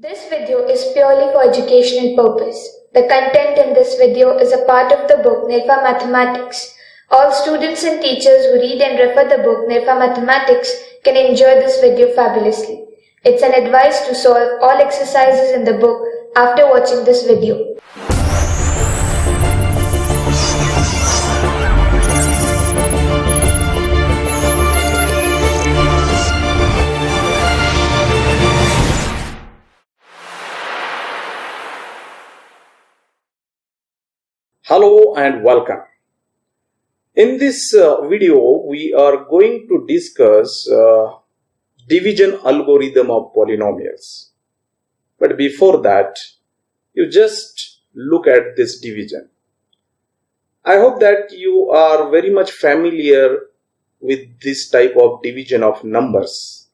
This video is purely for educational purpose. The content in this video is a part of the book Nirfa Mathematics. All students and teachers who read and refer the book Nirfa Mathematics can enjoy this video fabulously. It's an advice to solve all exercises in the book after watching this video. Hello and welcome. In this video, we are going to discuss division algorithm of polynomials. But before that, you just look at this division. I hope that you are very much familiar with this type of division of numbers.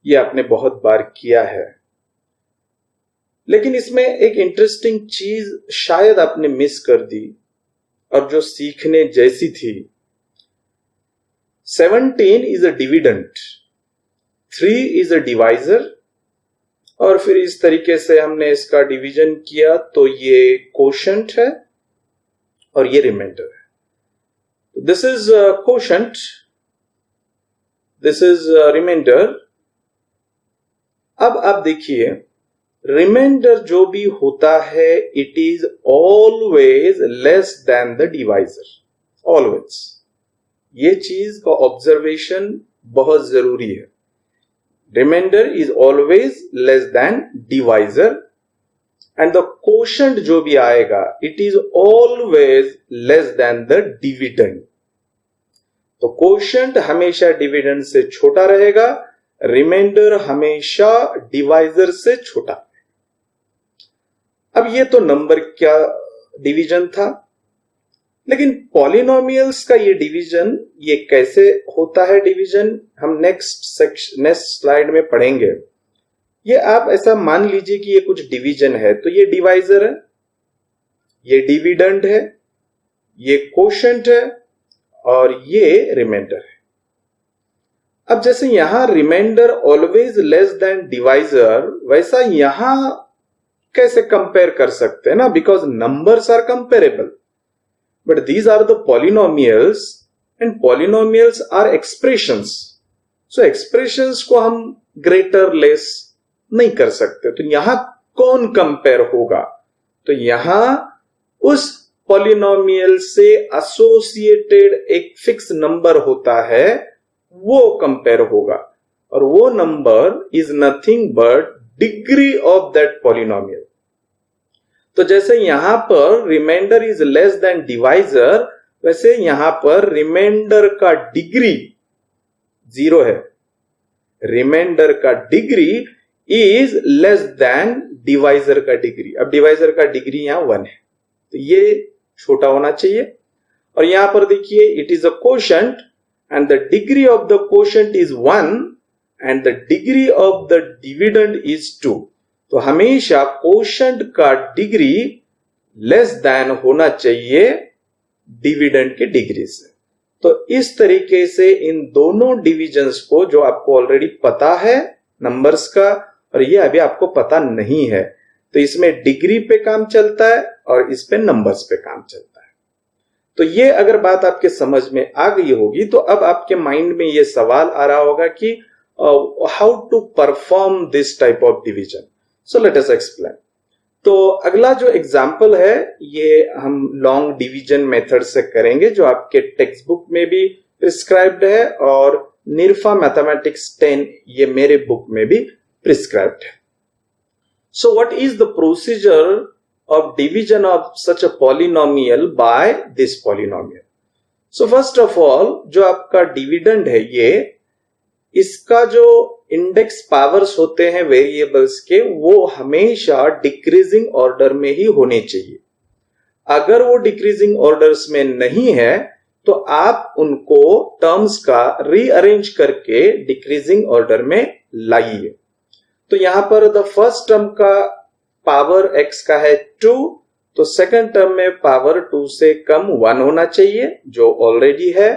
ये आपने बहुत बार किया है. लेकिन इसमें एक interesting चीज शायद आपने मिस कर दी और जो सीखने जैसी थी. 17 is a dividend, 3 is a divisor और फिर इस तरीके से हमने इसका डिवीजन किया तो ये कोशेंट है और ये रिमाइंडर है. This is quotient, this is remainder. अब आप देखिए, रिमाइंडर जो भी होता है it is always less than the divisor. Always. ये चीज का ऑब्जर्वेशन बहुत जरूरी है. Remainder is always less than divisor and the quotient जो भी आएगा it is always less than the dividend. तो कोशेंट हमेशा डिविडेंड से छोटा रहेगा, रिमाइंडर हमेशा डिवाइजर से छोटा. अब ये तो नंबर क्या डिवीजन था, लेकिन पॉलिनोमियल्स का ये डिवीजन ये कैसे होता है डिवीजन हम नेक्स्ट स्लाइड में पढ़ेंगे. ये आप ऐसा मान लीजिए कि ये कुछ डिवीजन है, तो ये डिवाइजर है, ये डिविडेंड है, ये कोशेंट है और ये रिमाइंडर है. अब जैसे यहां remainder always less than divisor, वैसा यहां कैसे कंपेयर कर सकते हैं ना, because numbers are comparable but these are the polynomials and polynomials are expressions. So expressions को हम ग्रेटर लेस नहीं कर सकते. तो यहां कौन कंपेयर होगा, तो यहां उस पॉलिनोमियल से एसोसिएटेड एक फिक्स नंबर होता है वो कंपेयर होगा और वो number is nothing but degree of that polynomial. तो जैसे यहां पर remainder is less than divisor, वैसे यहां पर रिमाइंडर का डिग्री 0 है. रिमाइंडर का degree is less than divisor का डिग्री. अब डिवाइजर का डिग्री यहां 1 है, तो ये छोटा होना चाहिए. और यहां पर देखिए it is a quotient and the degree of the quotient is 1 and the degree of the dividend is 2. तो हमेशा quotient का डिग्री लेस देन होना चाहिए डिविडेंड के डिग्री से. तो इस तरीके से इन दोनों डिविजन्स को, जो आपको ऑलरेडी पता है नंबर्स का और ये अभी आपको पता नहीं है, तो इसमें डिग्री पे काम चलता है और इस पे नंबर्स पे काम चलता है. तो ये अगर बात आपके समझ में आ गई होगी तो अब आपके माइंड में ये सवाल आ रहा होगा कि how to perform this type of division. So let us explain. तो अगला जो एग्जांपल है ये हम लॉन्ग डिवीजन मेथड से करेंगे, जो आपके टेक्स्ट बुक में भी प्रिस्क्राइब्ड है और निरफा मैथमेटिक्स 10 ये मेरे बुक में भी प्रिस्क्राइब्ड है. So what is the procedure of division of such a polynomial by this polynomial. So first of all, जो आपका डिविडेंड है ये, इसका जो इंडेक्स पावर्स होते हैं वेरिएबल्स के वो हमेशा डिक्रीजिंग ऑर्डर में ही होने चाहिए. अगर वो डिक्रीजिंग ऑर्डर्स में नहीं है तो आप उनको टर्म्स का रीअरेंज करके डिक्रीजिंग ऑर्डर में लाइए. तो यहां पर द फर्स्ट टर्म का पावर x का है 2, तो सेकंड टर्म में पावर 2 से कम 1 होना चाहिए जो ऑलरेडी है.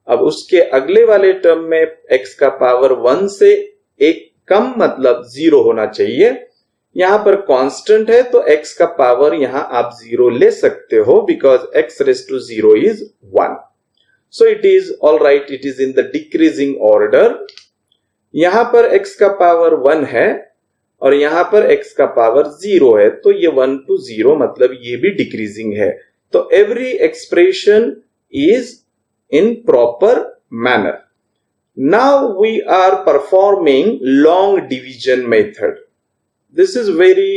अब उसके अगले वाले टर्म में x का पावर 1 से एक कम मतलब 0 होना चाहिए. यहां पर कांस्टेंट है तो x का पावर यहां आप 0 ले सकते हो because x raise to 0 is 1. So it is all right, it is in the decreasing order. यहां पर x का पावर 1 है और यहां पर x का पावर 0 है, तो ये 1 to 0 मतलब ये भी डिक्रीजिंग है. तो every expression is in proper manner. Now we are performing long division method. This is very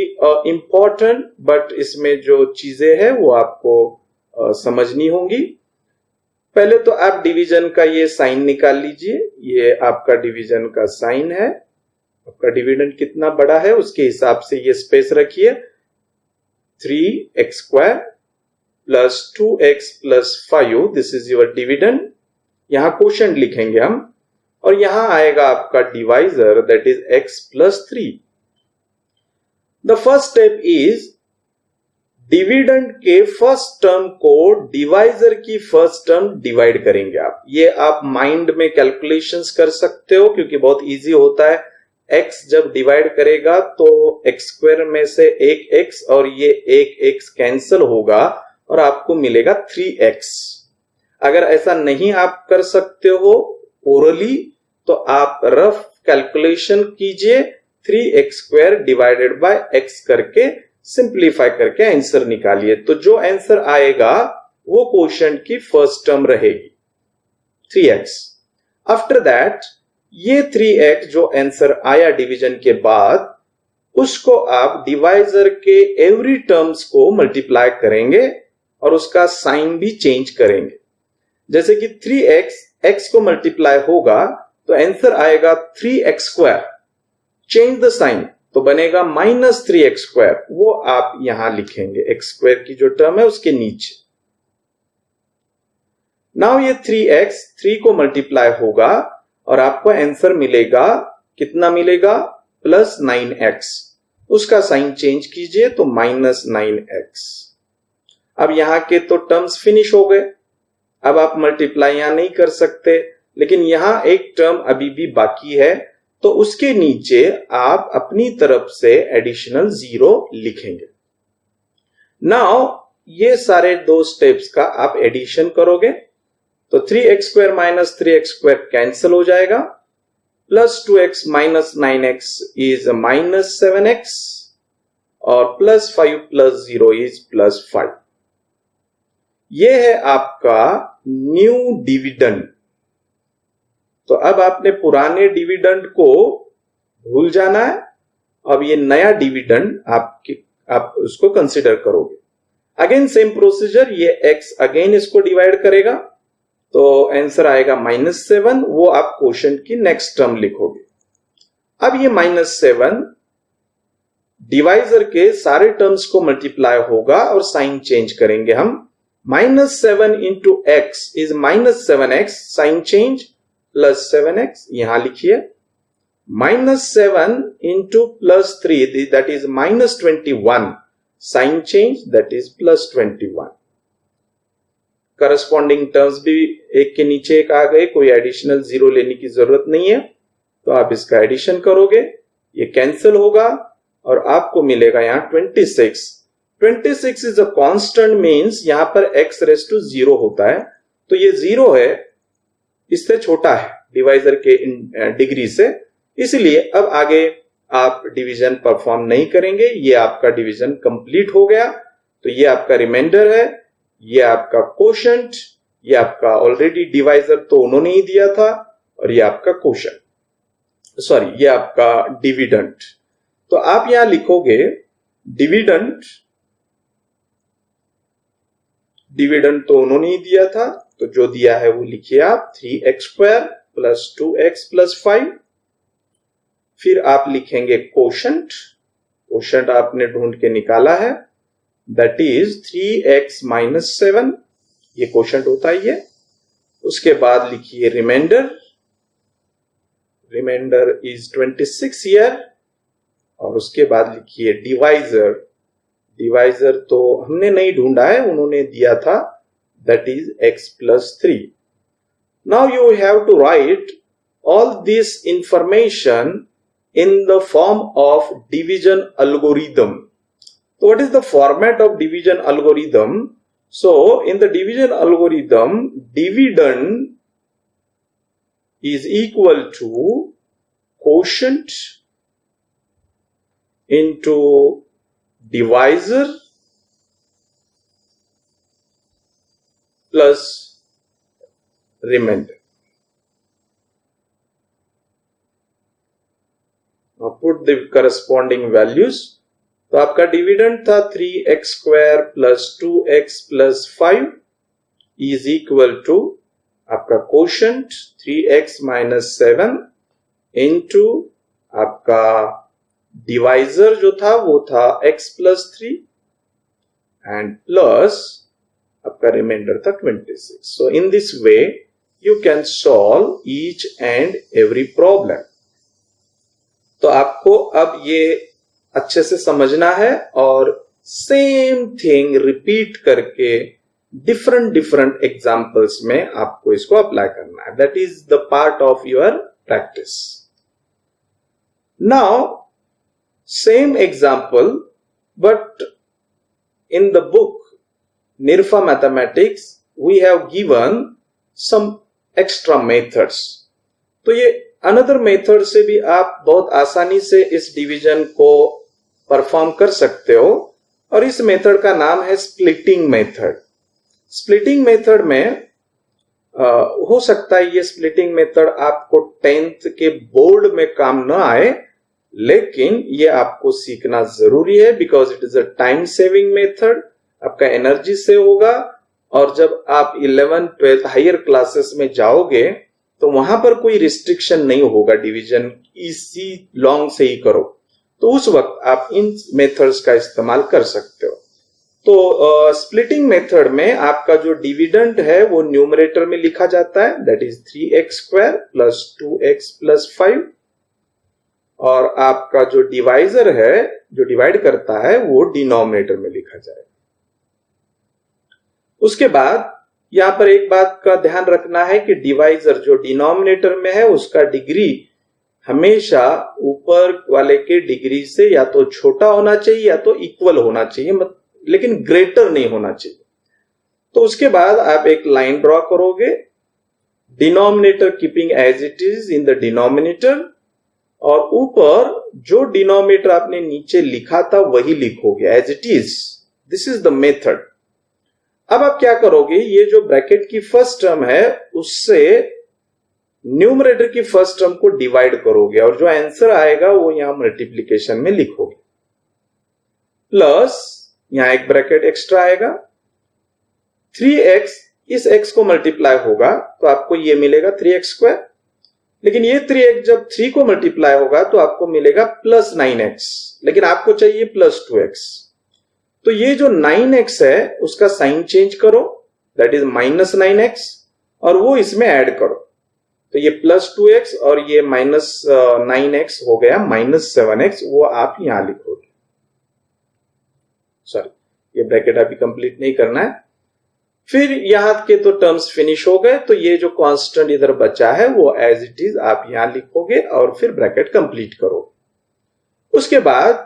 important, but इसमें जो चीजें हैं वो आपको समझनी होंगी. पहले तो आप डिवीजन का ये साइन निकाल लीजिए. ये आपका डिवीजन का साइन है. आपका डिविडेंड कितना बड़ा है उसके हिसाब से ये स्पेस रखिए. 3x square plus 2x plus 5, this is your dividend. यहां क्वोशंट लिखेंगे हम और यहां आएगा आपका divisor, that is x plus 3. The first step is dividend के फर्स्ट टर्म को डिवाइजर की फर्स्ट टर्म डिवाइड करेंगे आप. ये आप माइंड में कैलकुलेशंस कर सकते हो क्योंकि बहुत इजी होता है. x जब डिवाइड करेगा तो x स्क्वायर में से एक x और ये एक x कैंसिल होगा और आपको मिलेगा 3x. अगर ऐसा नहीं आप कर सकते हो ओरली तो आप रफ कैलकुलेशन कीजिए. 3x square divided by x करके सिंप्लीफाई करके आंसर निकालिए. तो जो आंसर आएगा वो क्वोशंट की फर्स्ट टर्म रहेगी 3x. आफ्टर दैट ये 3x जो आंसर आया डिवीजन के बाद उसको आप डिवाइजर के एवरी टर्म्स को मल्टीप्लाई करेंगे और उसका साइन भी चेंज करेंगे. जैसे कि 3x x को मल्टीप्लाई होगा तो आंसर आएगा 3x square. Change the sign तो बनेगा -3x स्क्वायर. वो आप यहां लिखेंगे x स्क्वायर की जो टर्म है उसके नीचे. नाउ ये 3x 3 को मल्टीप्लाई होगा और आपको आंसर मिलेगा. कितना मिलेगा? +9x. उसका साइन चेंज कीजिए तो -9x. अब यहां के तो टर्म्स फिनिश हो गए. अब आप मल्टीप्लाई यहां नहीं कर सकते, लेकिन यहां एक टर्म अभी भी बाकी है तो उसके नीचे आप अपनी तरफ से एडिशनल 0 लिखेंगे. नाउ ये सारे दो स्टेप्स का आप एडिशन करोगे तो 3x square minus 3x square cancel हो जाएगा. +2x minus 9x is -7x और +5 + 0 इज +5. ये है आपका न्यू डिविडेंड. तो अब आपने पुराने डिविडेंड को भूल जाना है. अब ये नया डिविडेंड आप उसको कंसीडर करोगे. Again same procedure. ये x अगेन इसको डिवाइड करेगा तो आंसर आएगा -7. वो आप क्वोशंट की नेक्स्ट टर्म लिखोगे. अब ये -7 डिवाइजर के सारे टर्म्स को मल्टीप्लाई होगा और साइन चेंज करेंगे हम. -7 into x is -7x, sign change +7x यहां लिखिए. -7 into +3 that is -21, sign change that is +21. Corresponding terms भी एक के नीचे एक आ गए. कोई एडिशनल 0 लेने की जरूरत नहीं है तो आप इसका एडिशन करोगे. ये कैंसिल होगा और आपको मिलेगा यहां 26. 26 इज अ कांस्टेंट, मींस यहां पर x रेज टू 0 होता है तो ये 0 है, इससे छोटा है डिवाइजर के डिग्री से. इसलिए अब आगे आप डिवीजन परफॉर्म नहीं करेंगे. ये आपका डिवीजन कंप्लीट हो गया. तो ये आपका रिमाइंडर है, ये आपका क्वोशंट, ये आपका ऑलरेडी डिवाइजर तो उन्होंने ही दिया था और ये आपका क्वोशंट, सॉरी ये आपका डिविडेंड. तो आप यहां लिखोगे डिविडेंड. डिविडेंड तो उन्होंने ही दिया था तो जो दिया है वो लिखिए आप 3x square plus 2x plus 5. फिर आप लिखेंगे क्वोशंट. क्वोशंट आपने ढूंढ के निकाला है, दैट इज 3x माइनस 7. ये क्वोशंट होता है ये. उसके बाद लिखिए रिमाइंडर. Reminder is 26 here. और उसके बाद लिखिए डिवाइजर. डिवाइजर तो हमने नहीं ढूंढा है, उन्होंने दिया था, that is x plus 3. Now you have to write all this information in the form of division algorithm. So what is the format of division algorithm? So in the division algorithm, dividend is equal to quotient into divisor plus remainder. Now put the corresponding values. तो आपका dividend था 3x square plus 2x plus 5 is equal to आपका quotient 3x minus 7 into आपका divisor जो था वो था x plus 3 and plus आपका रिमाइंडर था 26. So in this way you can solve each and every problem. तो आपको अब ये अच्छे से समझना है और सेम थिंग रिपीट करके डिफरेंट एग्जाम्पल्स में आपको इसको अप्लाई करना है. That is the part of your practice. Now same example but in the book Nirfa Mathematics we have given some extra methods. तो ये अनदर मेथड से भी आप बहुत आसानी से इस डिवीजन को परफॉर्म कर सकते हो और इस मेथड का नाम है स्प्लिटिंग मेथड. स्प्लिटिंग मेथड में हो सकता है ये स्प्लिटिंग मेथड आपको 10th के बोर्ड में काम न आए, लेकिन ये आपको सीखना जरूरी है because it is a time saving method. आपका एनर्जी सेव होगा और जब आप 11th 12th हायर क्लासेस में जाओगे तो वहां पर कोई रिस्ट्रिक्शन नहीं होगा, डिवीजन इसी लॉन्ग से ही करो, तो उस वक्त आप इन मेथड्स का इस्तेमाल कर सकते हो. तो स्प्लिटिंग मेथड में आपका जो डिविडेंड है वो न्यूमरेटर में लिखा जाता है, that is 3x square plus 2x plus 5, और आपका जो डिवाइजर है जो डिवाइड करता है वो डिनोमिनेटर में लिखा जाएगा. उसके बाद यहां पर एक बात का ध्यान रखना है कि डिवाइजर जो डिनोमिनेटर में है उसका डिग्री हमेशा ऊपर वाले के डिग्री से या तो छोटा होना चाहिए या तो इक्वल होना चाहिए, लेकिन ग्रेटर नहीं होना चाहिए. तो उसके बाद आप एक लाइन ड्रॉ करोगे, denominator keeping as it is in the denominator, और ऊपर जो डिनोमिनेटर आपने नीचे लिखा था वही लिखोगे as it is. This is the method. अब आप क्या करोगे, ये जो ब्रैकेट की फर्स्ट टर्म है उससे न्यूमरेटर की फर्स्ट टर्म को डिवाइड करोगे और जो आंसर आएगा वो यहां मल्टीप्लीकेशन में लिखोगे, प्लस यहां एक ब्रैकेट एक्स्ट्रा आएगा, 3x इस x को मल्टीप्लाई होगा तो आपको ये मिलेगा 3x स्क्वायर, लेकिन ये 3x जब 3 को मल्टीप्लाई होगा तो आपको मिलेगा प्लस 9x, लेकिन आपको चाहिए प्लस 2x. तो ये जो 9x है उसका साइन चेंज करो, दैट इज माइनस 9x, और वो इसमें ऐड करो, तो ये प्लस 2x और ये माइनस 9x हो गया माइनस 7x, वो आप यहां लिखोगे. सॉरी, ये ब्रैकेट अभी कंप्लीट नहीं करना है. फिर यहां के तो टर्म्स फिनिश हो गए, तो ये जो कांस्टेंट इधर बचा है वो एज इट इज आप यहां लिखोगे और फिर ब्रैकेट कंप्लीट करो. उसके बाद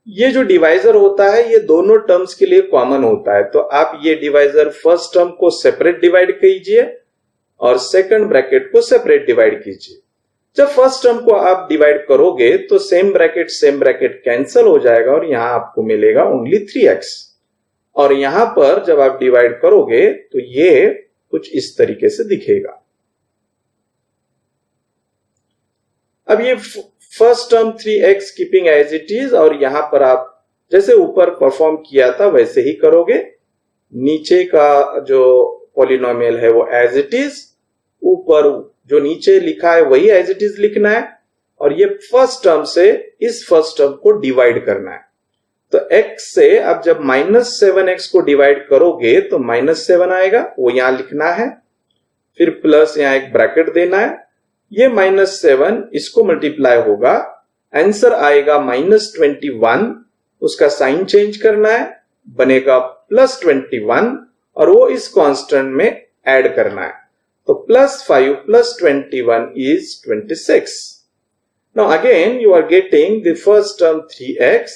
ये जो डिवाइजर होता है ये दोनों टर्म्स के लिए कॉमन होता है, तो आप ये डिवाइजर फर्स्ट टर्म को सेपरेट डिवाइड कीजिए और सेकंड ब्रैकेट को सेपरेट डिवाइड कीजिए. जब फर्स्ट टर्म को आप डिवाइड करोगे तो सेम ब्रैकेट कैंसिल हो जाएगा और यहां आपको मिलेगा ओनली 3x, और यहां पर जब आप डिवाइड करोगे तो ये कुछ इस तरीके से दिखेगा. अब ये first term 3x keeping as it is, और यहां पर आप जैसे ऊपर परफॉर्म किया था वैसे ही करोगे. नीचे का जो पॉलिनोमियल है वो एज इट इज, ऊपर जो नीचे लिखा है वही एज इट इज लिखना है, और ये फर्स्ट टर्म से इस फर्स्ट टर्म को डिवाइड करना है. तो x से अब जब माइनस 7x को डिवाइड करोगे तो माइनस 7 आएगा, वो यहां लिखना है, फिर प्लस यहां एक ब्रैकेट देना है, ये माइनस 7 इसको मल्टीप्लाई होगा, आंसर आएगा माइनस 21, उसका साइन चेंज करना है, बनेगा प्लस 21, और वो इस कांस्टेंट में ऐड करना है. तो plus 5 plus 21 is 26. Now again you are getting the first term 3x,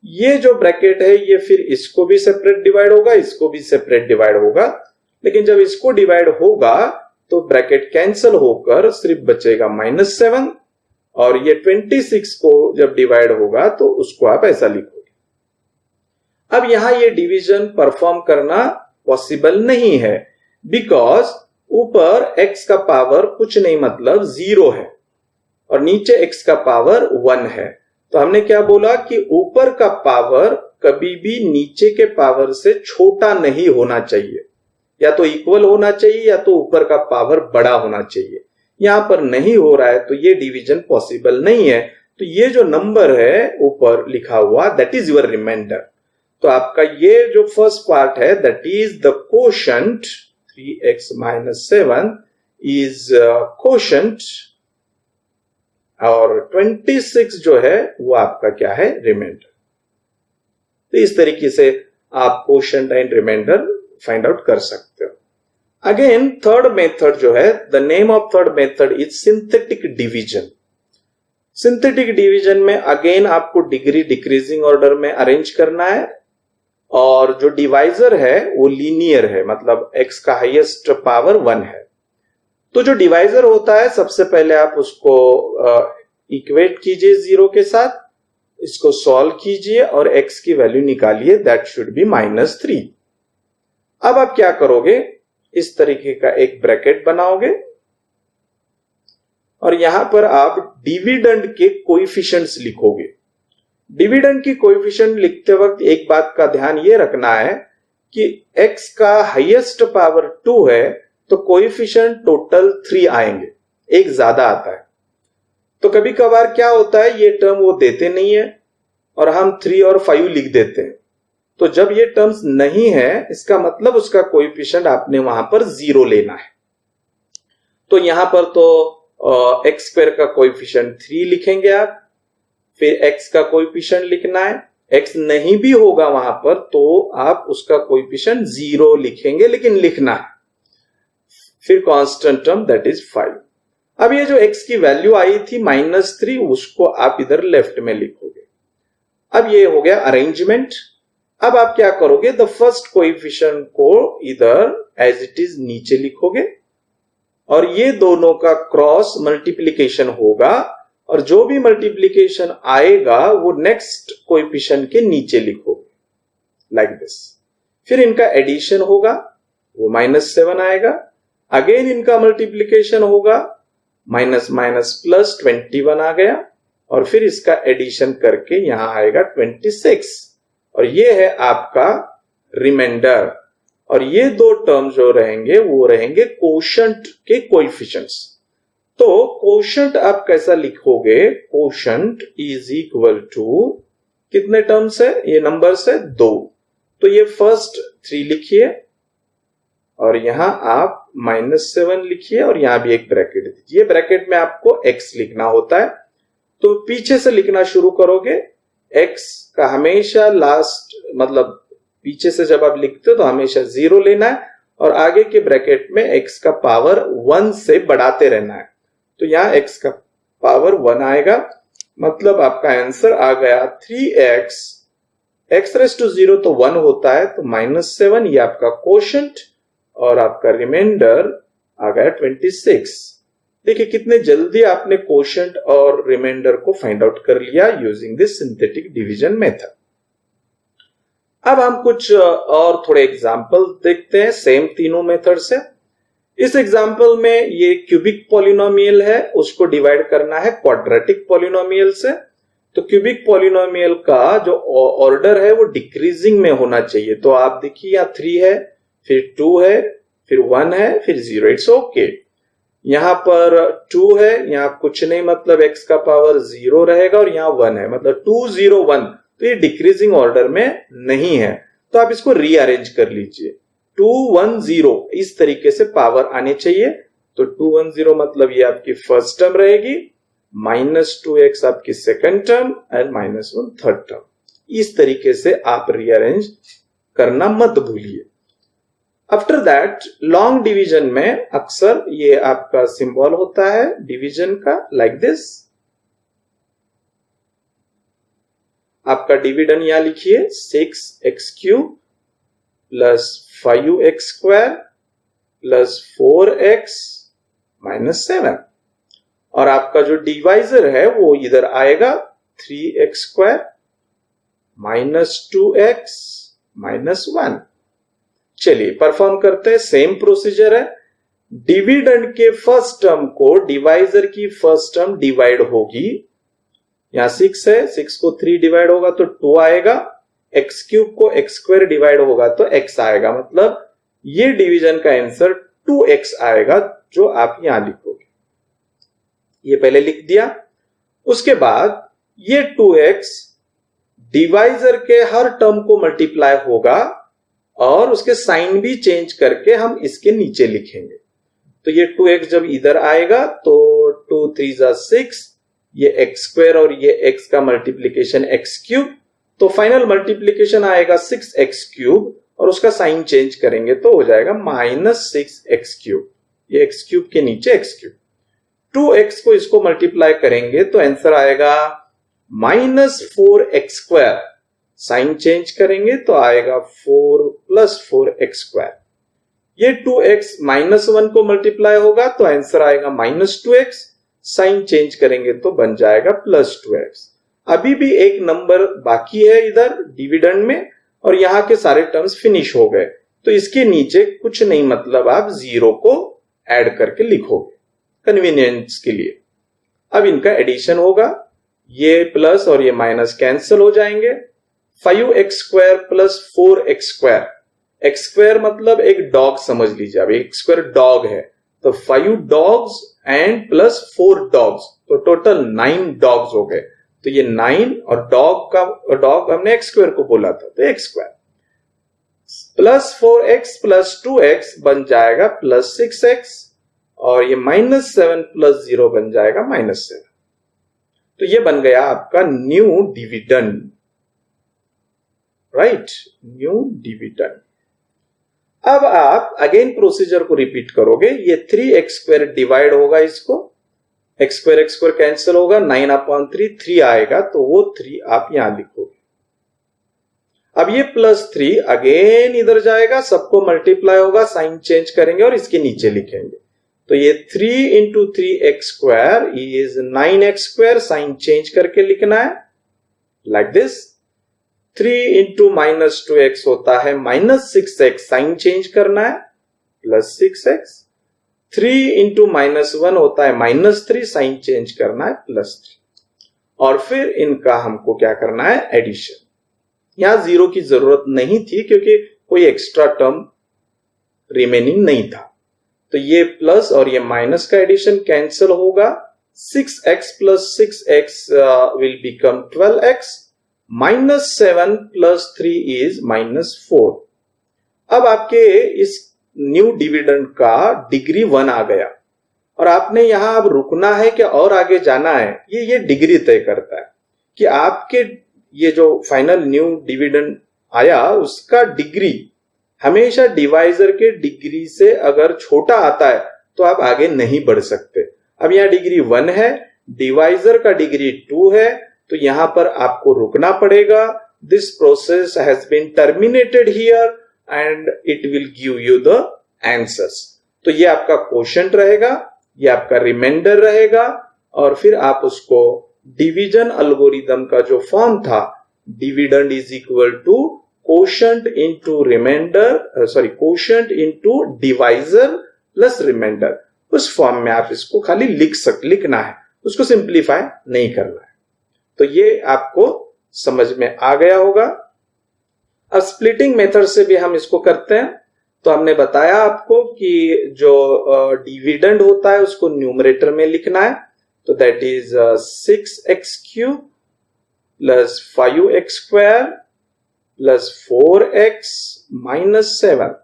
ये जो ब्रैकेट है ये फिर इसको भी सेपरेट डिवाइड होगा, इसको भी सेपरेट डिवाइड होगा, लेकिन जब इसको डिवाइड होगा तो ब्रैकेट कैंसिल होकर सिर्फ बचेगा -7, और ये 26 को जब डिवाइड होगा तो उसको आप ऐसा लिखोगे। अब यहां ये डिवीजन परफॉर्म करना पॉसिबल नहीं है, बिकॉज ऊपर x का पावर कुछ नहीं मतलब 0 है और नीचे x का पावर 1 है। तो हमने क्या बोला कि ऊपर का पावर कभी भी नीचे के पावर से छोटा नहीं होना चाहिए, या तो इक्वल होना चाहिए या तो ऊपर का पावर बड़ा होना चाहिए। यहां पर नहीं हो रहा है तो ये डिवीजन पॉसिबल नहीं है। तो ये जो नंबर है ऊपर लिखा हुआ दैट इज योर रिमाइंडर। तो आपका ये जो फर्स्ट पार्ट है that is the quotient, 3x - 7 is quotient, और 26 जो है वो आपका क्या है, रिमाइंडर। तो इस तरीके से आप quotient and remainder find out कर सकते हो। अगेन थर्ड मेथड जो है, the name of third method is synthetic division. Synthetic division में अगेन आपको डिग्री डिक्रीजिंग ऑर्डर में अरेंज करना है, और जो डिवाइजर है वो लीनियर है, मतलब x का हाईएस्ट पावर 1 है। तो जो डिवाइजर होता है सबसे पहले आप उसको इक्वेट कीजिए 0 के साथ, इसको सॉल्व कीजिए और x की वैल्यू निकालिए, दैट शुड बी -3। अब आप क्या करोगे, इस तरीके का एक ब्रैकेट बनाओगे और यहां पर आप डिविडेंड के कोएफिशिएंट्स लिखोगे। डिविडेंड की कोएफिशिएंट लिखते वक्त एक बात का ध्यान ये रखना है कि x का हाईएस्ट पावर 2 है तो कोएफिशिएंट टोटल 3 आएंगे, एक ज्यादा आता है। तो कभी कभार क्या होता है, ये टर्म वो देते नहीं है और हम 3 और 5 लिख देते हैं। तो जब ये टर्म्स नहीं है इसका मतलब उसका कोएफिशिएंट आपने वहां पर 0 लेना है। तो यहां पर तो x² का कोएफिशिएंट 3 लिखेंगे आप, फिर x का कोएफिशिएंट लिखना है, x नहीं भी होगा वहां पर तो आप उसका कोएफिशिएंट 0 लिखेंगे, लेकिन लिखना है। फिर कांस्टेंट टर्म दैट इज 5। अब ये जो x की वैल्यू आई थी -3, उसको आप इधर लेफ्ट में लिखोगे। अब ये हो गया अरेंजमेंट। अब आप क्या करोगे, द फर्स्ट कोएफिशिएंट को इधर एज इट इज नीचे लिखोगे और ये दोनों का क्रॉस मल्टीप्लिकेशन होगा, और जो भी मल्टीप्लिकेशन आएगा वो नेक्स्ट कोएफिशिएंट के नीचे लिखोगे लाइक दिस। फिर इनका एडिशन होगा, वो -7 आएगा। अगेन इनका मल्टीप्लिकेशन होगा, -+ आ गया, और फिर इसका एडिशन करके यहां आएगा 26, और ये है आपका रिमाइंडर। और ये दो टर्म जो रहेंगे वो रहेंगे कोशंट के कोएफिशिएंट्स। तो कोशंट आप कैसा लिखोगे, कोशंट इज इक्वल टू कितने टर्म्स है, ये नंबर्स है 2। तो ये फर्स्ट 3 लिखिए और यहां आप -7 लिखिए और यहां भी एक ब्रैकेट दीजिए। ब्रैकेट में आपको x लिखना होता है, तो पीछे से लिखना शुरू करोगे। x का हमेशा लास्ट, मतलब पीछे से जब आप लिखते हो तो हमेशा 0 लेना है और आगे के ब्रैकेट में x का पावर 1 से बढ़ाते रहना है। तो यहां x का पावर 1 आएगा, मतलब आपका आंसर आ गया 3x, x⁻0 तो 1 होता है, तो -7 ये आपका कोशंट और आपका रिमाइंडर आ गया 26। देखिए कितने जल्दी आपने कोशंट और रिमाइंडर को फाइंड आउट कर लिया using this synthetic division method. अब हम कुछ और थोड़े एग्जाम्पल देखते हैं सेम तीनों मेथड से। इस एग्जाम्पल में ये क्यूबिक पॉलिनोमियल है, उसको डिवाइड करना है क्वाड्रेटिक पॉलिनोमियल से। तो क्यूबिक पॉलिनोमियल का जो ऑर्डर है वो डिक्रीजिंग में होना चाहिए। तो आप देखिए यहाँ 3 है, फिर 2 है, फिर 1 है, फिर 0। It's okay. यहां पर 2 है, यहां कुछ नहीं, मतलब x का पावर 0 रहेगा, और यहां 1 है, मतलब 2 0 1। तो ये डिक्रीजिंग ऑर्डर में नहीं है, तो आप इसको रीअरेंज कर लीजिए। 2 1 0 इस तरीके से पावर आने चाहिए। तो 2 1 0 मतलब ये आपकी फर्स्ट टर्म रहेगी, -2x आपकी second term and -1 third term. इस तरीके से आप रीअरेंज करना मत भूलिए। आफ्टर दैट लॉन्ग डिवीजन में अक्सर ये आपका सिंबल होता है डिवीजन का, लाइक दिस। आपका डिविडेंड यहां लिखिए 6x³ plus 5x² plus 4x minus 7, और आपका जो डिवाइजर है वो इधर आएगा 3x² माइनस 2x माइनस 1। चलिए परफॉर्म करते हैं, सेम प्रोसीजर है। डिविडेंड के फर्स्ट टर्म को डिवाइजर की फर्स्ट टर्म डिवाइड होगी, यहां 6 है, 6 को 3 डिवाइड होगा तो 2 आएगा, x³ को x² डिवाइड होगा तो x आएगा, मतलब ये डिवीजन का आंसर 2x आएगा जो आप यहां लिखोगे। ये पहले लिख दिया। उसके बाद ये 2x डिवाइजर के हर टर्म को मल्टीप्लाई होगा और उसके साइन भी चेंज करके हम इसके नीचे लिखेंगे। तो ये 2x जब इधर आएगा तो 2 3 जा 6, ये x² और ये x का मल्टीप्लीकेशन x³, तो फाइनल मल्टीप्लीकेशन आएगा 6x³ और उसका साइन चेंज करेंगे तो हो जाएगा -6x³। ये x³ के नीचे x³। 2x को इसको मल्टीप्लाई करेंगे तो आंसर आएगा -4x², साइन चेंज करेंगे तो आएगा 4 + 4x²। ये 2x -1 को मल्टीप्लाई होगा तो आंसर आएगा -2x, साइन चेंज करेंगे तो बन जाएगा +2x। अभी भी एक नंबर बाकी है इधर डिविडेंड में और यहां के सारे टर्म्स फिनिश हो गए, तो इसके नीचे कुछ नहीं, मतलब आप 0 को ऐड करके लिखोगे कन्वीनियंस के लिए। अब इनका एडिशन होगा, ये प्लस और ये माइनस कैंसिल हो जाएंगे। 5x² प्लस 4x², x² मतलब एक डॉग समझ लीजिए, अब x² डॉग है तो 5 डॉग्स एंड प्लस 4 डॉग्स, तो टोटल 9 डॉग्स हो गए। तो ये 9 और डॉग हमने x² को बोला था तो x² plus 4x plus 2x बन जाएगा +6x, और ये -7 प्लस 0 बन जाएगा -7। तो ये बन गया आपका new dividend, right, new dividend. अब आप अगेन प्रोसीजर को रिपीट करोगे, ये 3x² डिवाइड होगा, इसको x² कैंसिल होगा, 9/3 3 आएगा तो वो 3 आप यहां लिखोगे। अब ये +3 अगेन इधर जाएगा, सबको मल्टीप्लाई होगा, साइन चेंज करेंगे और इसके नीचे लिखेंगे। तो ये 3 × 3x² is 9x², sign change करके लिखना है लाइक दिस। 3 × -2x होता है -6x, साइन चेंज करना है +6x। 3 × -1 होता है -3, साइन चेंज करना है +3। और फिर इनका हमको क्या करना है, एडिशन। यहां 0 की जरूरत नहीं थी क्योंकि कोई एक्स्ट्रा टर्म रिमेनिंग नहीं था, तो ये प्लस और ये माइनस का एडिशन कैंसिल होगा। 6x + 6x will become 12x, -7 + 3 is -4। अब आपके इस न्यू डिविडेंड का डिग्री 1 आ गया और आपने यहां अब रुकना है कि और आगे जाना है, ये डिग्री तय करता है कि आपके ये जो फाइनल न्यू डिविडेंड आया उसका डिग्री हमेशा डिवाइजर के डिग्री से अगर छोटा आता है तो आप आगे नहीं बढ़ सकते। अब यहां डिग्री 1 है, डिवाइजर का डिग्री 2 है, तो यहां पर आपको रुकना पड़ेगा। This process has been terminated here and it will give you the answers. तो ये आपका क्वोशंट रहेगा, ये आपका रिमाइंडर रहेगा, और फिर आप उसको डिवीजन एल्गोरिदम का जो फॉर्म था, dividend is equal to quotient into remainder, quotient into divisor plus remainder, उस फॉर्म में आप इसको खाली लिखना है, उसको सिंप्लीफाई नहीं करना है। तो ये आपको समझ में आ गया होगा। अब स्प्लिटिंग मेथड से भी हम इसको करते हैं। तो हमने बताया आपको कि जो डिविडेंड होता है उसको न्यूमरेटर में लिखना है, तो that is 6x³ plus 5x² plus 4x minus 7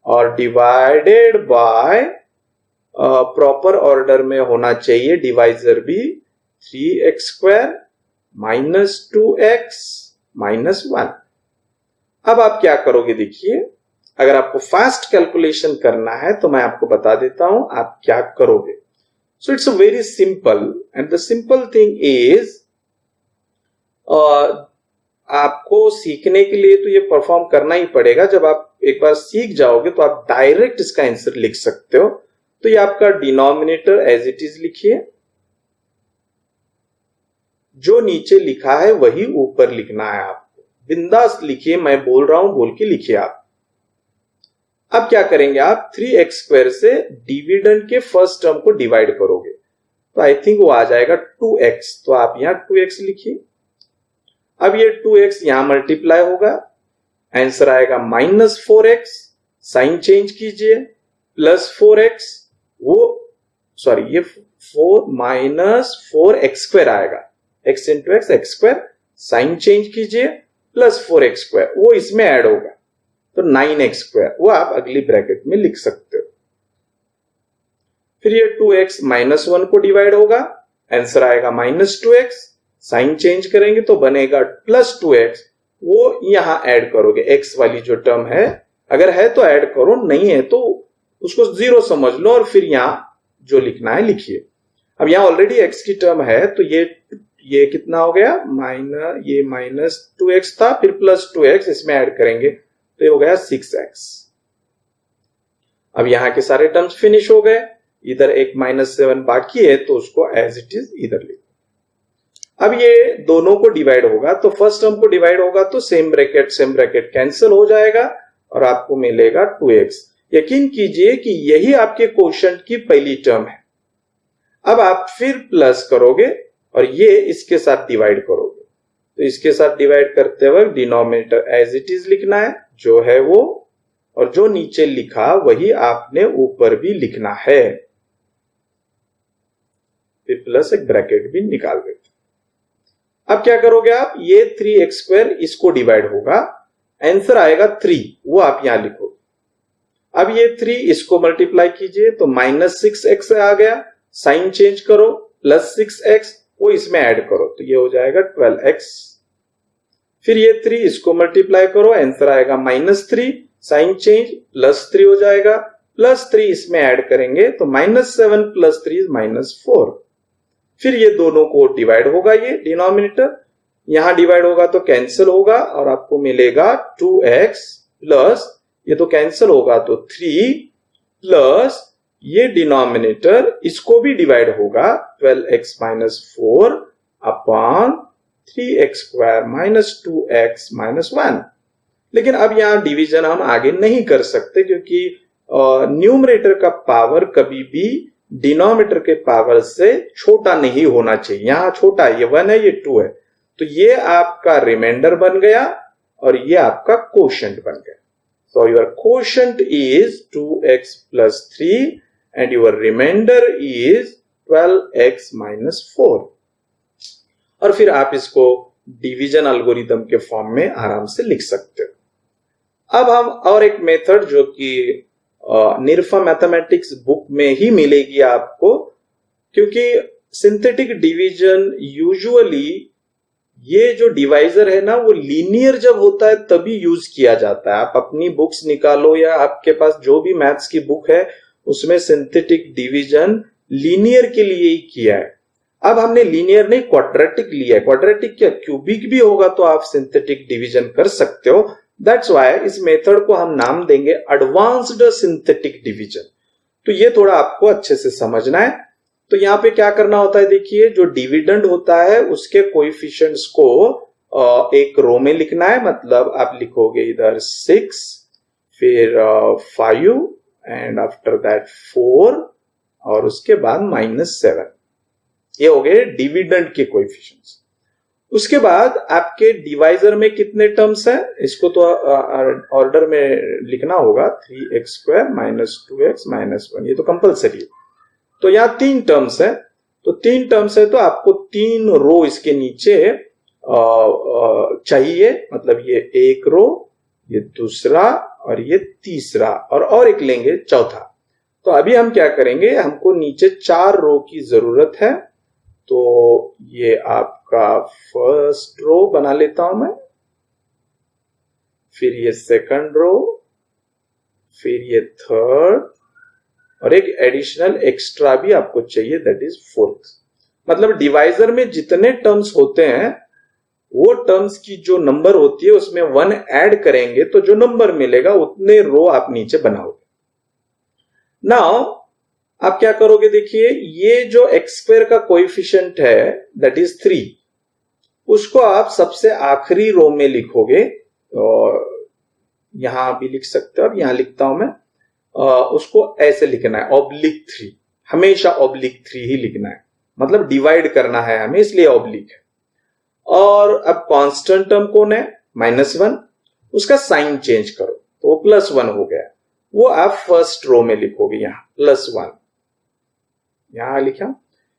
और डिवाइडेड बाय प्रॉपर ऑर्डर में होना चाहिए डिवाइजर भी 3x² माइनस 2x माइनस 1। अब आप क्या करोगे, देखिए अगर आपको फास्ट कैलकुलेशन करना है तो मैं आपको बता देता हूं आप क्या करोगे। So it's very simple and the simple thing is आपको सीखने के लिए तो ये परफॉर्म करना ही पड़ेगा। जब आप एक बार सीख जाओगे तो आप डायरेक्ट इसका आंसर लिख सकते हो। तो ये आपका डिनोमिनेटर एज इट इज लिखिए, जो नीचे लिखा है वही ऊपर लिखना है आपको। बिंदास लिखिए, मैं बोल रहा हूं बोल के लिखिए आप। अब क्या करेंगे आप 3x² से डिविडेंड के फर्स्ट टर्म को डिवाइड करोगे तो आई थिंक वो आ जाएगा 2x। तो आप यहां 2x लिखिए। अब ये 2x यहां मल्टीप्लाई होगा, आंसर आएगा -4x। साइन चेंज कीजिए, +4x, वो सॉरी ये 4 -4x² आएगा। x into x x², sign change कीजिए, +4x², वो इसमें ऐड होगा तो 9x², वो आप अगली ब्रैकेट में लिख सकते हो। फिर ये 2x -1 को डिवाइड होगा, आंसर आएगा -2x। साइन चेंज करेंगे तो बनेगा +2x, वो यहां ऐड करोगे। x वाली जो टर्म है, अगर है तो ऐड करो, नहीं है तो उसको 0 समझ लो और फिर यहां जो लिखना है लिखिए। अब यहां ऑलरेडी x की टर्म है तो ये कितना हो गया, ये -2x था, फिर +2x इसमें ऐड करेंगे तो ये हो गया 6x। अब यहां के सारे टर्म्स फिनिश हो गए, इधर एक -7 बाकी है तो उसको एज इट इज इधर लिखो। अब ये दोनों को डिवाइड होगा तो फर्स्ट टर्म को डिवाइड होगा तो सेम ब्रैकेट कैंसिल हो जाएगा और आपको मिलेगा 2x। यकीन कीजिए कि यही आपके क्वोशंट की पहली टर्म है। अब आप फिर प्लस करोगे और ये इसके साथ डिवाइड करोगे तो इसके साथ डिवाइड करते वक्त डिनोमिनेटर एज इट इज लिखना है, जो है वो, और जो नीचे लिखा वही आपने ऊपर भी लिखना है। फिर प्लस एक ब्रैकेट भी निकाल देते। अब क्या करोगे आप, ये 3x² इसको डिवाइड होगा, आंसर आएगा 3, वो आप यहां लिखो। अब ये 3 इसको मल्टीप्लाई कीजिए तो -6x आ गया, साइन चेंज करो, +6x, वो इसमें ऐड करो तो ये हो जाएगा 12x। फिर ये 3 इसको मल्टीप्लाई करो, आंसर आएगा -3, साइन चेंज, +3 हो जाएगा, +3 इसमें ऐड करेंगे तो -7 + 3 -4। फिर ये दोनों को डिवाइड होगा, ये डिनोमिनेटर यहां डिवाइड होगा तो कैंसिल होगा और आपको मिलेगा 2x प्लस, ये तो कैंसिल होगा तो 3 प्लस ये डिनोमिनेटर इसको भी डिवाइड होगा 12x - 4 अपॉन 3x² - 2x - 1। लेकिन अब यहां डिवीजन हम आगे नहीं कर सकते क्योंकि न्यूमरेटर का पावर कभी भी डिनोमिनेटर के पावर से छोटा नहीं होना चाहिए। यहां छोटा है, ये 1 है, ये 2 है, तो ये आपका रिमाइंडर बन गया और ये आपका क्वोशंट बन गया। So your quotient is 2x + 3 and your remainder is 12x - 4। और फिर आप इसको डिवीजन एल्गोरिथम के फॉर्म में आराम से लिख सकते हो। अब हम और एक मेथड जो कि निरफा मैथमेटिक्स बुक में ही मिलेगी आपको, क्योंकि सिंथेटिक डिवीजन यूजुअली ये जो डिवाइजर है ना वो लीनियर जब होता है तभी यूज किया जाता है। आप अपनी बुक्स निकालो या आपके पास जो भी मैथ्स की बुक है उसमें सिंथेटिक डिवीजन लीनियर के लिए ही किया है। अब हमने लीनियर नहीं क्वाड्रेटिक लिया है। क्वाड्रेटिक क्या क्यूबिक भी होगा तो आप सिंथेटिक डिवीजन कर सकते हो। दैट्स वाई इस मेथड को हम नाम देंगे एडवांस्ड सिंथेटिक डिवीजन। तो ये थोड़ा आपको अच्छे से समझना है। तो यहां पे क्या करना होता है, देखिए जो डिविडेंड होता है उसके कोएफिशिएंट्स को एक रो में लिखना है। मतलब आप लिखोगे इधर 6, फिर 5 एंड आफ्टर दैट 4 और उसके बाद -7। ये हो गए डिविडेंड के कोएफिशिएंट्स। उसके बाद आपके डिवाइजर में कितने टर्म्स हैं, इसको तो ऑर्डर में लिखना होगा, 3x² - 2x - 1, ये तो कंपलसरी है। तो यहां 3 टर्म्स है, तो 3 टर्म्स है तो आपको 3 रो इसके नीचे चाहिए। मतलब ये एक रो, ये दूसरा और ये तीसरा, और एक लेंगे चौथा। तो अभी हम क्या करेंगे, हमको नीचे 4 रो की जरूरत है। तो ये आपका फर्स्ट रो बना लेता हूं मैं, फिर ये सेकंड रो, फिर ये थर्ड, और एक एडिशनल एक्स्ट्रा भी आपको चाहिए, दैट इज फोर्थ। मतलब डिवाइजर में जितने टर्म्स होते हैं वो टर्म्स की जो नंबर होती है उसमें 1 ऐड करेंगे तो जो नंबर मिलेगा उतने रो आप नीचे बनाओगे। नाउ आप क्या करोगे, देखिए ये जो एक्स स्क्वायर का कोएफिशिएंट है दैट इज 3, उसको आप सबसे आखिरी रो में लिखोगे, और यहां भी लिख सकते हो, अब यहां लिखता हूं मैं, उसको ऐसे लिखना है ऑब्लिक 3, हमेशा ऑब्लिक 3 ही लिखना है, मतलब डिवाइड करना है हमें, इसलिए ऑब्लिक है। और अब कांस्टेंट टर्म कौन है, -1, उसका साइन चेंज करो तो वो +1 हो गया, वो आप फर्स्ट रो में लिखोगे, यहां +1 यहां लिखा।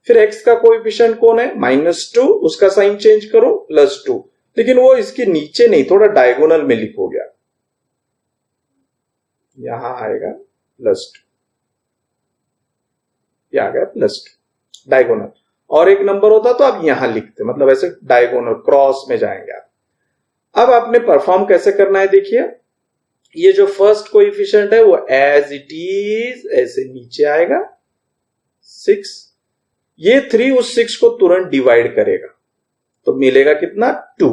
फिर x का कोएफिशिएंट कौन है, -2, उसका साइन चेंज करो +2, लेकिन वो इसके नीचे नहीं, थोड़ा डायगोनल में लिखोगे आप, यहां आएगा +2, यह आ गया +2 डायगोनल। और एक नंबर होता तो आप यहां लिखते, मतलब ऐसे डायगोनल क्रॉस में जाएंगे आप। अब आपने परफॉर्म कैसे करना है, देखिए ये जो फर्स्ट कोएफिशिएंट है वो एज इट इज ऐसे नीचे आएगा 6, ये 3 उस 6 को तुरंत डिवाइड करेगा तो मिलेगा कितना 2,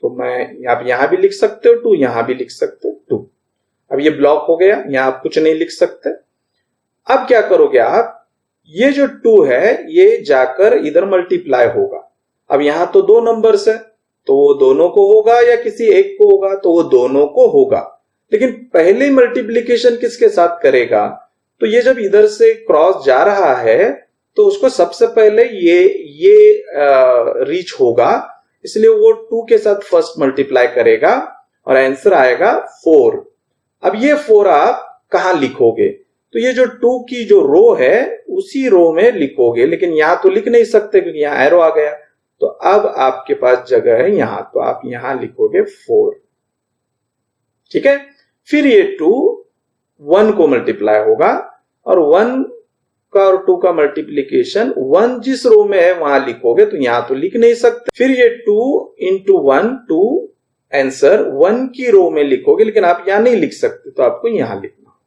तो मैं आप यहां भी लिख सकते हो 2, यहां भी लिख सकते हो 2। अब ये ब्लॉक हो गया, यहां आप कुछ नहीं लिख सकते। अब क्या करोगे आप, ये जो 2 है ये जाकर इधर मल्टीप्लाई होगा। अब यहां तो 2 नंबर्स है तो वो दोनों को होगा या किसी एक को होगा, तो वो दोनों को होगा, लेकिन पहले मल्टीप्लिकेशन किसके साथ करेगा, तो ये जब इधर से क्रॉस जा रहा है तो उसको सबसे पहले ये रीच होगा, इसलिए वो 2 के साथ फर्स्ट मल्टीप्लाई करेगा और आंसर आएगा 4। अब ये 4 आप कहां लिखोगे, तो ये जो 2 की जो रो है उसी रो में लिखोगे, लेकिन यहां तो लिख नहीं सकते क्योंकि यहां एरो आ गया, तो अब आपके पास जगह है यहां, तो आप यहां लिखोगे 4, ठीक है। फिर ये 2 1 को मल्टीप्लाई होगा, और 1 का और 2 का मल्टीप्लीकेशन 1 जिस रो में है वहां लिखोगे, तो यहां तो लिख नहीं सकते। फिर ये 2 इंटू 1 2, आंसर 1 की रो में लिखोगे, लेकिन आप यहां नहीं लिख सकते तो आपको यहां लिखना,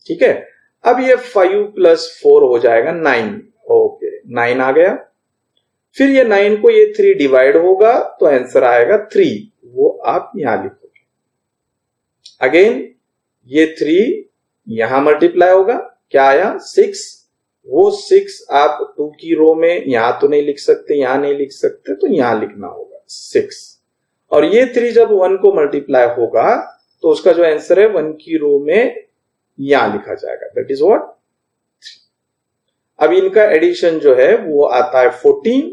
ठीक है। अब ये 5 + 4 हो जाएगा 9, ओके 9 आ गया। फिर ये 9 को ये 3 डिवाइड होगा तो आंसर आएगा 3, वो आप यहां लिखोगे। अगेन ये 3 यहां मल्टीप्लाई होगा, क्या आया 6, वो 6 आप 2 की रो में यहां तो नहीं लिख सकते, यहां नहीं लिख सकते, तो यहां लिखना होगा 6। और ये 3 जब 1 को मल्टीप्लाई होगा तो उसका जो आंसर है 1 की रो में यहां लिखा जाएगा, दैट इज व्हाट 3। अब इनका एडिशन जो है वो आता है 14।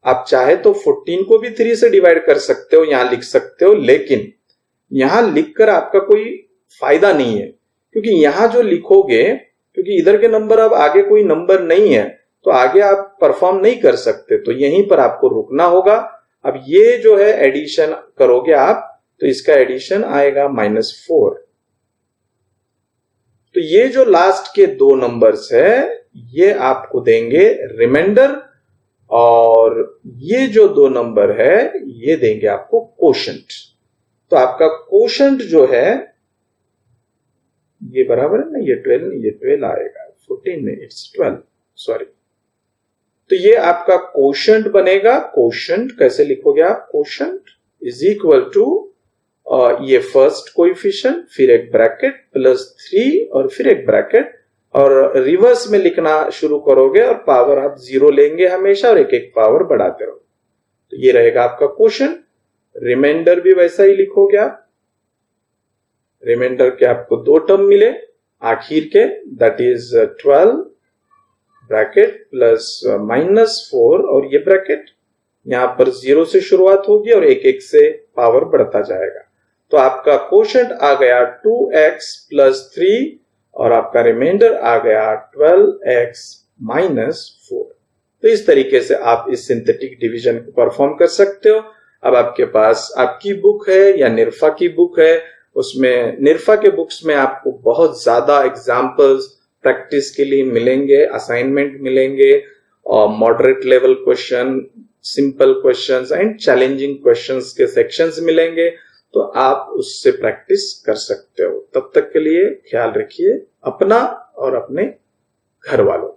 आप चाहे तो 14 को भी 3 से डिवाइड कर सकते हो, यहां लिख सकते हो, लेकिन यहां लिखकर आपका कोई फायदा नहीं है, क्योंकि यहां जो लिखोगे, क्योंकि इधर के नंबर अब आगे कोई नंबर नहीं है तो आगे आप परफॉर्म नहीं कर सकते, तो यहीं पर आपको रुकना होगा। अब ये जो है एडिशन करोगे आप तो इसका एडिशन आएगा -4, तो ये जो लास्ट के 2 नंबर्स है ये आपको देंगे रिमाइंडर, और ये जो 2 नंबर है ये देंगे आपको कोशेंट। तो आपका कोशेंट जो है ये बराबर है ना, ये 12 नहीं, ये 12 आएगा, 14 नहीं, इट्स 12, सॉरी। तो ये आपका कोशेंट बनेगा। कोशेंट कैसे लिखोगे आप, कोशेंट इज इक्वल टू ये फर्स्ट कोएफिशिएंट, फिर एक ब्रैकेट +3 और फिर एक ब्रैकेट, और रिवर्स में लिखना शुरू करोगे और पावर आप 0 लेंगे हमेशा और एक एक पावर बढ़ाते रहो, तो ये रहेगा आपका क्वोशंट। रिमाइंडर भी वैसा ही लिखोगे आप, रिमाइंडर के आपको 2 टर्म मिले आखिर के, दैट इज 12 ब्रैकेट प्लस -4 और ये ब्रैकेट, यहां पर 0 से शुरुआत होगी और एक एक से पावर बढ़ता जाएगा। तो आपका क्वोशंट आ गया 2x + 3 और आपका रिमाइंडर आ गया 12x - 4। तो इस तरीके से आप इस सिंथेटिक डिवीजन को परफॉर्म कर सकते हो। अब आपके पास आपकी बुक है या निरफा की बुक है, उसमें निरफा के बुक्स में आपको बहुत ज्यादा एग्जाम्पल्स प्रैक्टिस के लिए मिलेंगे, असाइनमेंट मिलेंगे, और moderate level question, simple questions and challenging questions के सेक्शंस मिलेंगे, तो आप उससे प्रैक्टिस कर सकते हो। तब तक के लिए ख्याल रखिए अपना और अपने घर वालों।